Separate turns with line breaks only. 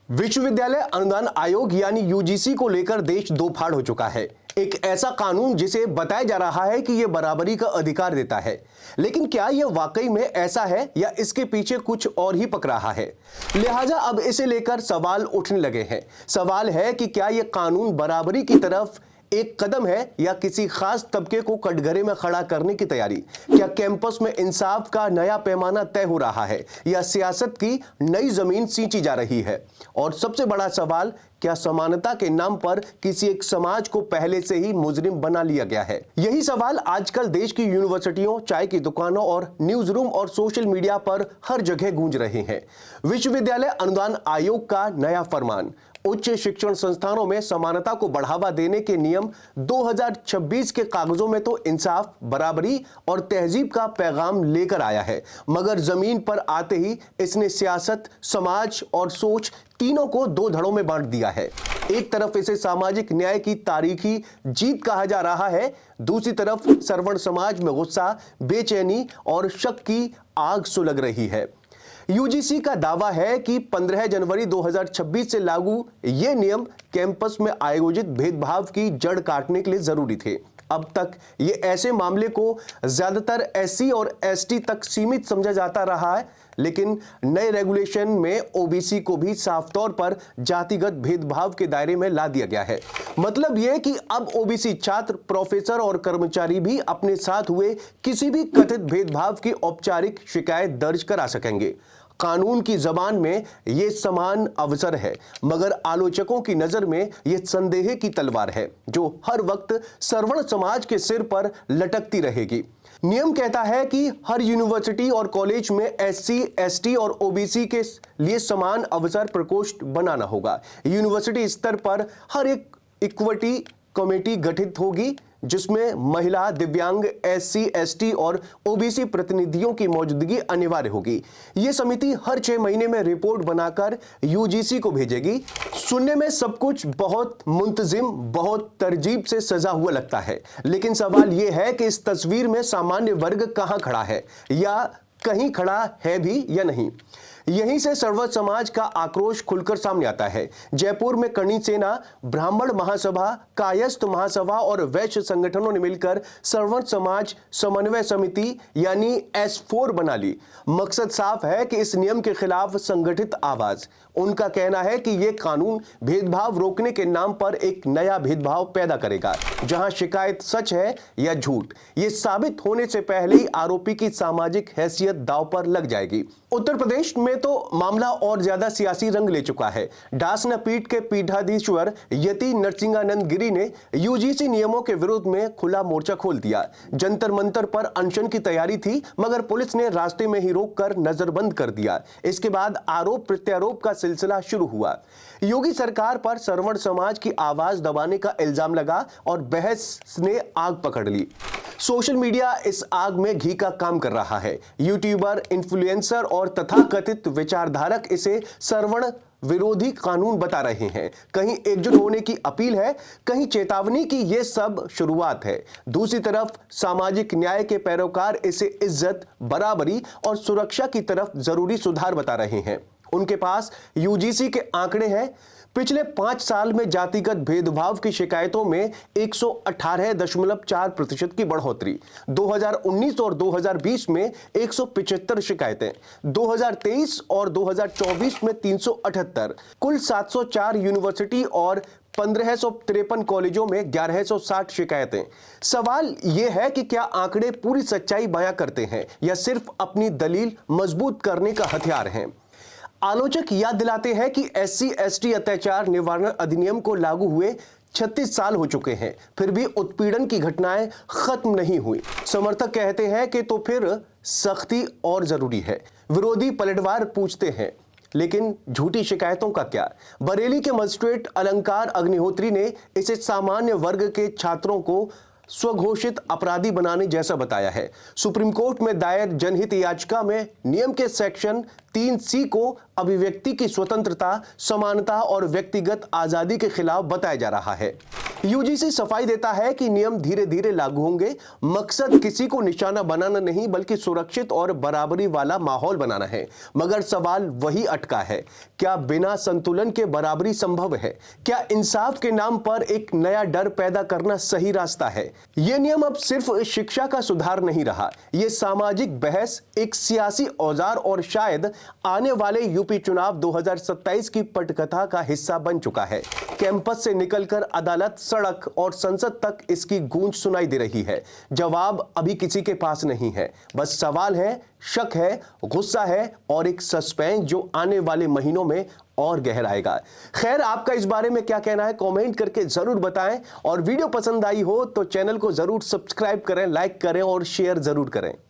विश्वविद्यालय अनुदान आयोग यानी यूजीसी को लेकर देश दो फाड़ हो चुका है। एक ऐसा कानून जिसे बताया जा रहा है कि यह बराबरी का अधिकार देता है, लेकिन क्या यह वाकई में ऐसा है या इसके पीछे कुछ और ही पक रहा है। लिहाजा अब इसे लेकर सवाल उठने लगे हैं। सवाल है कि क्या यह कानून बराबरी की तरफ एक कदम है या किसी खास तबके को कटघरे में खड़ा करने की तैयारी। क्या कैंपस में इंसाफ का नया पैमाना तय हो रहा है या सियासत की नई जमीन सींची जा रही है। और सबसे बड़ा सवाल, क्या समानता के नाम पर किसी एक समाज को पहले से ही मुजरिम बना लिया गया है। यही सवाल आजकल देश की यूनिवर्सिटियों, चाय की दुकानों और न्यूज रूम और सोशल मीडिया पर हर जगह गूंज रहे हैं। विश्वविद्यालय अनुदान आयोग का नया फरमान उच्च शिक्षण संस्थानों में समानता को बढ़ावा देने के नियम 2026 के कागजों में तो इंसाफ, बराबरी और तहजीब का पैगाम लेकर आया है, मगर जमीन पर आते ही इसने सियासत, समाज और सोच तीनों को दो धड़ों में बांट दिया है। एक तरफ इसे सामाजिक न्याय की तारीखी जीत कहा जा रहा है, दूसरी तरफ सर्वण समाज में गुस्सा, बेचैनी और शक की आग सुलग रही है। यूजीसी का दावा है कि 15 जनवरी 2026 से लागू ये नियम कैंपस में आयोजित भेदभाव की जड़ काटने के लिए जरूरी थे। अब तक ये ऐसे मामले को ज्यादातर एससी और एसटी तक सीमित समझा जाता रहा है, लेकिन नए रेगुलेशन में ओबीसी को भी साफ तौर पर जातिगत भेदभाव के दायरे में ला दिया गया है। मतलब यह कि अब ओबीसी छात्र, प्रोफेसर और कर्मचारी भी अपने साथ हुए किसी भी कथित भेदभाव की औपचारिक शिकायत दर्ज करा सकेंगे। कानून की जबान में यह समान अवसर है, मगर आलोचकों की नजर में यह संदेह की तलवार है जो हर वक्त सर्वण समाज के सिर पर लटकती रहेगी। नियम कहता है कि हर यूनिवर्सिटी और कॉलेज में एससी, एसटी और ओबीसी के लिए समान अवसर प्रकोष्ठ बनाना होगा। यूनिवर्सिटी स्तर पर हर एक इक्विटी कमेटी गठित होगी जिसमें महिला, दिव्यांग, एससी, एसटी और ओबीसी प्रतिनिधियों की मौजूदगी अनिवार्य होगी। यह समिति हर 6 महीने में रिपोर्ट बनाकर यूजीसी को भेजेगी। सुनने में सब कुछ बहुत मुंतजिम, बहुत तरजीब से सजा हुआ लगता है, लेकिन सवाल यह है कि इस तस्वीर में सामान्य वर्ग कहां खड़ा है या कहीं खड़ा है भी या नहीं। यहीं से सर्व समाज का आक्रोश खुलकर सामने आता है। जयपुर में करणी सेना, ब्राह्मण महासभा, कायस्थ महासभा और वैश्य संगठनों ने मिलकर सर्व समाज समन्वय समिति यानी S4 बना ली। मकसद साफ है कि इस नियम के खिलाफ संगठित आवाज। उनका कहना है कि यह कानून भेदभाव रोकने के नाम पर एक नया भेदभाव पैदा करेगा, जहां शिकायत सच है या झूठ, यह साबित होने से पहले ही आरोपी की सामाजिक हैसियत दांव पर लग जाएगी। उत्तर प्रदेश में तो मामला और ज्यादा सियासी रंग ले चुका है। डासना पीठ के पीठाधीश्वर यति नरसिंहानंद गिरी ने यूजीसी नियमों के विरोध में खुला मोर्चा खोल दिया। जंतर मंतर पर अनशन की तैयारी थी, मगर पुलिस ने रास्ते में ही रोककर नजरबंद कर दिया। इसके बाद आरोप प्रत्यारोप का सिलसिला शुरू हुआ। योगी सरकार पर सर्वण समाज की आवाज दबाने का इल्जाम लगा और बहस ने आग पकड़ ली। सोशल मीडिया इस आग में घी का काम कर रहा है। यूट्यूबर, इन्फ्लुएंसर और तथाकथित विचारधारक इसे सर्वण विरोधी कानून बता रहे हैं। कहीं एकजुट होने की अपील है, कहीं चेतावनी की यह सब शुरुआत है। दूसरी तरफ सामाजिक न्याय के पैरोकार इसे इज्जत, बराबरी और सुरक्षा की तरफ जरूरी सुधार बता रहे हैं। उनके पास यूजीसी के आंकड़े हैं। पिछले 5 साल में जातिगत भेदभाव की शिकायतों में 118.4% की बढ़ोतरी। 2019 और 2020 में 175 शिकायतें, 2023 और 2024 में 378, कुल 704 यूनिवर्सिटी और 1553 कॉलेजों में 1160 शिकायतें। सवाल यह है कि क्या आंकड़े पूरी सच्चाई बयां करते हैं या सिर्फ अपनी दलील मजबूत करने का हथियार हैं। आलोचक याद दिलाते हैं कि एससी एसटी अत्याचार निवारण अधिनियम को लागू हुए 36 साल हो चुके हैं, फिर भी उत्पीड़न की घटनाएं खत्म नहीं हुई। समर्थक कहते हैं कि तो फिर सख्ती और जरूरी है। विरोधी पलटवार पूछते हैं, लेकिन झूठी शिकायतों का क्या। बरेली के मजिस्ट्रेट अलंकार अग्निहोत्री ने इसे सामान्य वर्ग के छात्रों को स्वघोषित अपराधी बनाने जैसा बताया है। सुप्रीम कोर्ट में दायर जनहित याचिका में नियम के सेक्शन 3C को अभिव्यक्ति की स्वतंत्रता, समानता और व्यक्तिगत आजादी के खिलाफ बताया जा रहा है। यूजीसी सफाई देता है कि नियम धीरे धीरे लागू होंगे। मकसद किसी को निशाना बनाना नहीं बल्कि सुरक्षित और बराबरी वाला माहौल बनाना है। मगर सवाल वही अटका है, क्या बिना संतुलन के बराबरी संभव है? क्या इंसाफ के नाम पर एक नया डर पैदा करना सही रास्ता है? यह नियम अब सिर्फ शिक्षा का सुधार नहीं रहा, यह सामाजिक बहस, एक सियासी औजार और शायद आने वाले यूपी चुनाव 2027 की पटकथा का हिस्सा बन चुका है। कैंपस से निकलकर अदालत, सड़क और संसद तक इसकी गूंज सुनाई दे रही है। जवाब अभी किसी के पास नहीं है, बस सवाल है, शक है, गुस्सा है और एक सस्पेंस जो आने वाले महीनों में और गहराएगा। खैर, आपका इस बारे में क्या कहना है कमेंट करके जरूर बताएं और वीडियो पसंद आई हो तो चैनल को जरूर सब्सक्राइब करें, लाइक करें और शेयर जरूर करें।